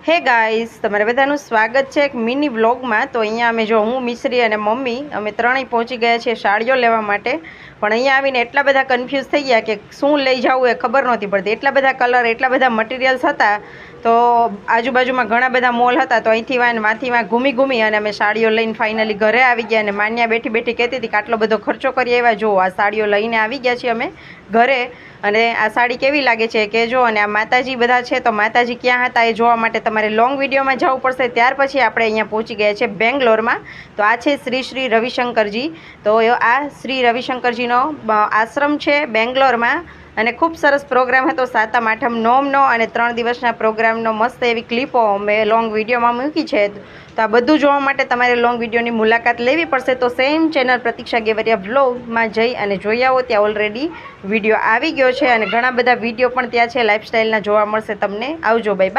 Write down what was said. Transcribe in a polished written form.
હે ગાઈસ, તમારે બધાનું સ્વાગત છે એક મિની વ્લોગમાં। તો અહીંયા અમે જો હું મિશ્રી અને મમ્મી અમે ત્રણેય પહોંચી ગયા છીએ સાડીઓ લેવા માટે। પણ અહીંયા આવીને એટલા બધા કન્ફ્યુઝ થઈ ગયા કે શું લઈ જવું એ ખબર નહોતી પડતી। એટલા બધા કલર, એટલા બધા મટીરિયલ્સ હતા। તો આજુબાજુમાં ઘણા બધા મોલ હતા, તો અહીંથી વાંથી ઘૂમી અને અમે સાડીઓ લઈને ફાઇનલી ઘરે આવી ગયા। અને માન્યા બેઠી બેઠી કહેતી હતી કે આટલો બધો ખર્ચો કરી આવ્યા, જો આ સાડીઓ લઈને આવી ગયા છીએ અમે ઘરે। અને આ સાડી કેવી લાગે છે કહેજો। અને આ માતાજી બધા છે, તો માતાજી ક્યાં હતા એ જોવા માટે તમારે લોંગ વિડીયોમાં જવું પડશે। ત્યાર પછી આપણે અહીંયા પહોંચી ગયા છે બેંગ્લોરમાં। તો આ છે શ્રી રવિશંકરજી। તો આ શ્રી રવિશંકરજીનો આશ્રમ છે બેંગ્લોરમાં। અને ખૂબ સરસ પ્રોગ્રામ હતો સાતમ આઠમ નોમનો, અને 3 દિવસના પ્રોગ્રામનો મસ્ત એવી ક્લિપો મેં લોંગ વિડીયોમાં મૂકી છે। તો આ બધું જોવા માટે તમારે લોંગ વિડીયોની મુલાકાત લેવી પડશે। તો સેમ ચેનલ પ્રતીક્ષા ગેવરિયા વ્લોગમાં જઈ અને જોઈ આવો, ત્યાં ઓલરેડી વિડીયો આવી ગયો છે અને ઘણા બધા વિડીયો પણ ત્યાં છે લાઈફસ્ટાઈલના જોવા મળશે તમને। આવજો, બાય બાય।